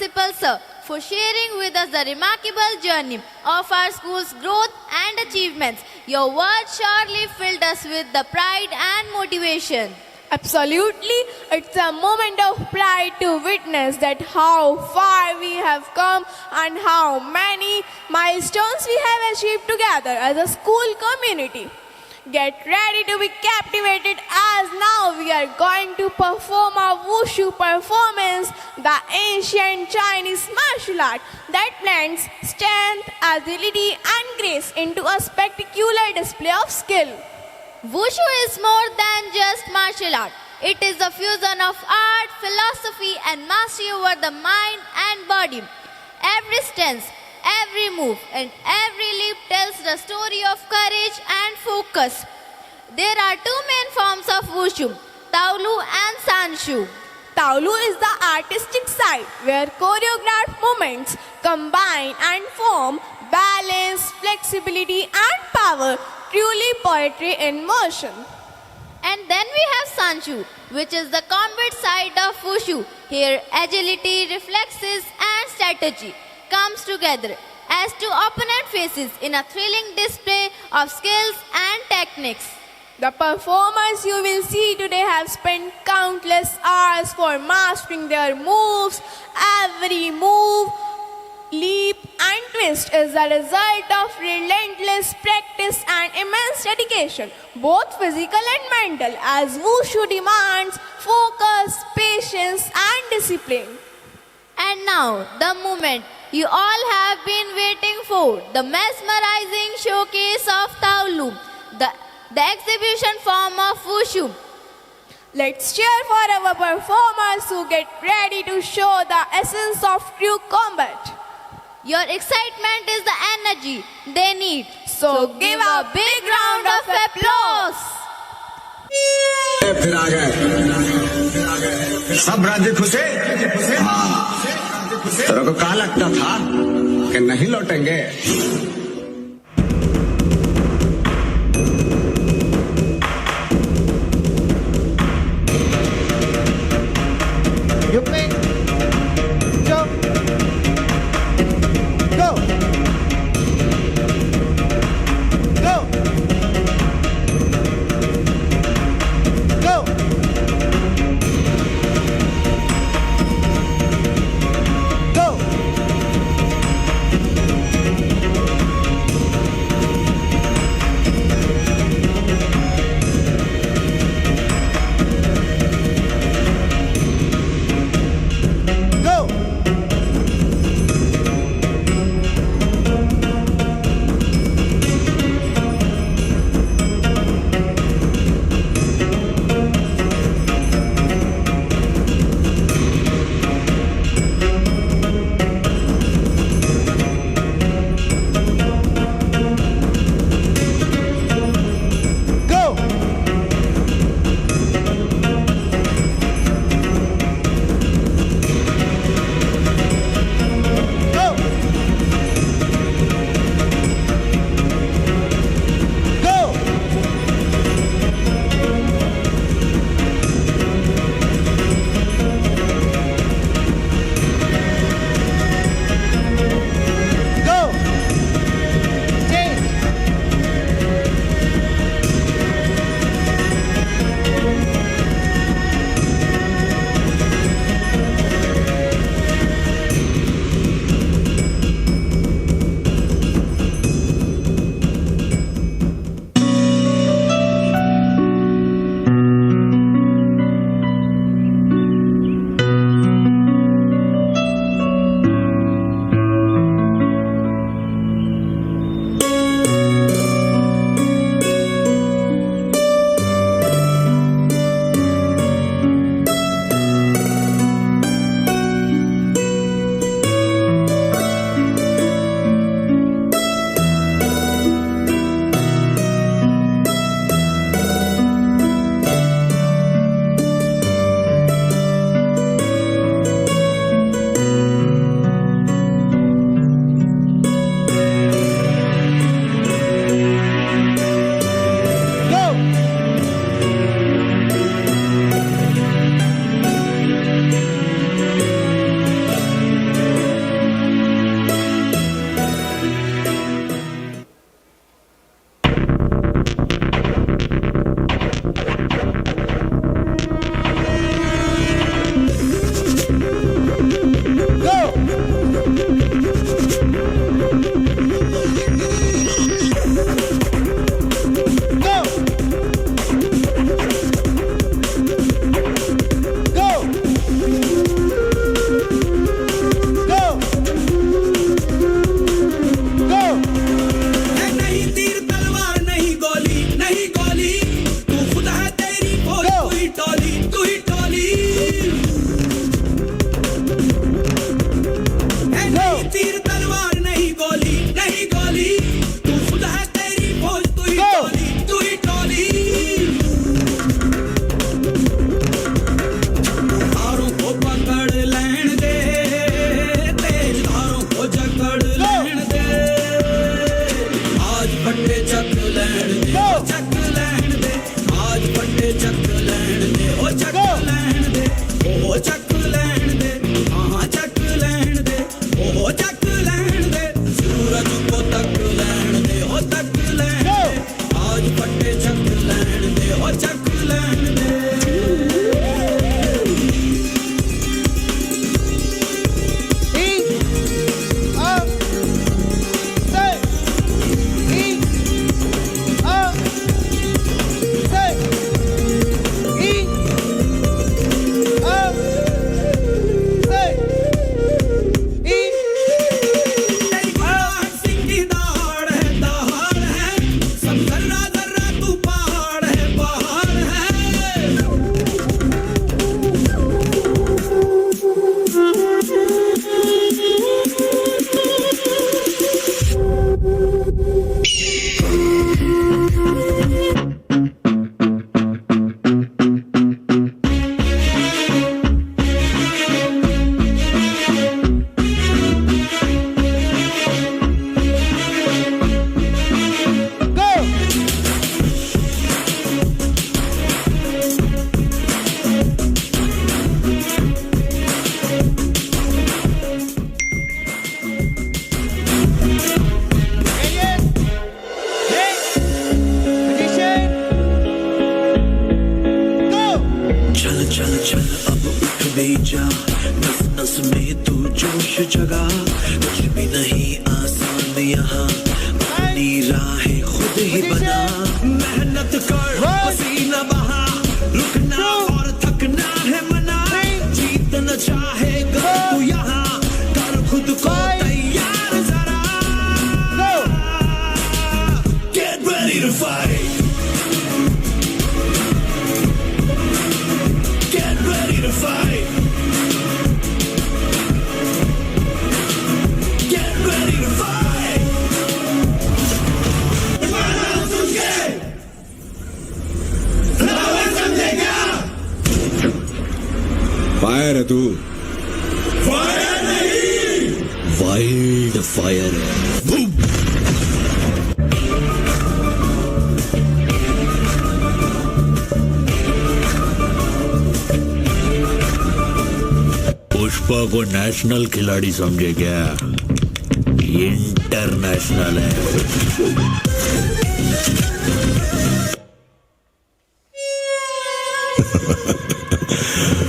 Principal Sir, for sharing with us the remarkable journey of our school's growth and achievements. Your words surely filled us with the pride and motivation. Absolutely, it's a moment of pride to witness that how far we have come and how many milestones we have achieved together as a school community. Get ready to be captivated as now we are going to perform our Wushu performance, the ancient Chinese martial art that blends strength, agility and grace into a spectacular display of skill. Wushu is more than just martial art. It is the fusion of art, philosophy and mastery over the mind and body. Every stance, every move and every leap tells the story of courage and focus. There are two main forms of Wushu, Taolu and Sanshu. Taolu is the artistic side where choreographed movements combine and form balance, flexibility and power, truly poetry in motion. And then we have Sanshu, which is the combat side of Wushu. Here agility, reflexes and strategy comes together as two opponent faces in a thrilling display of skills and techniques. The performers you will see today have spent countless hours for mastering their moves. Every move, leap and twist is the result of relentless practice and immense dedication, both physical and mental, as Wushu demands focus, patience and discipline. And now, the moment you all have been waiting for, the mesmerizing showcase of Taolu, the exhibition form of Wushu. Let's cheer for our performers who get ready to show the essence of true combat. Your excitement is the energy they need. So Give a big round of applause. फिर आ गए सब राज्य खुशे हाँ तेरे को कहा लगता था कि नहीं लौटेंगे You play. Go. Go. Go. Go. Go. चल चल चल अब उठ भी जा, नस नस में तू जोश जगा। कुछ भी नहीं आसान यहाँ, अपनी राहें खुद ही बना। मेहनत कर पसीना बहा, रुकना और थकना है मना। जीतना चाहेगा तू यहाँ, कर खुद को तैयार जरा। Get ready to fight. Get ready to fight. Get ready to fight. Fire है तू। फायर नहीं, वाइल्ड फायर है। पुष्पा को नेशनल खिलाड़ी समझे क्या? इंटरनेशनल है।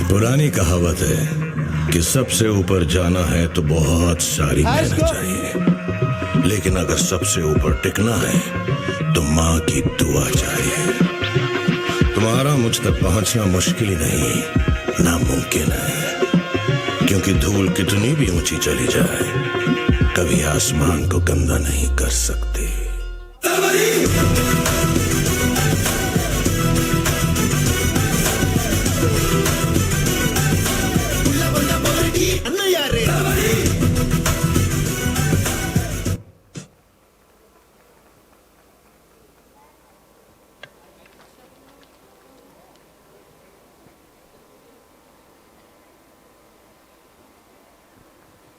पुरानी कहावत है कि सबसे ऊपर जाना है तो बहुत सारी मेहनत चाहिए, लेकिन अगर सबसे ऊपर टिकना है तो माँ की दुआ चाहिए। तुम्हारा मुझ तक पहुंचना मुश्किल ही नहीं, नामुमकिन है, क्योंकि धूल कितनी भी ऊंची चली जाए कभी आसमान को गंदा नहीं कर सकती।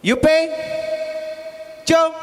You pay. Joe.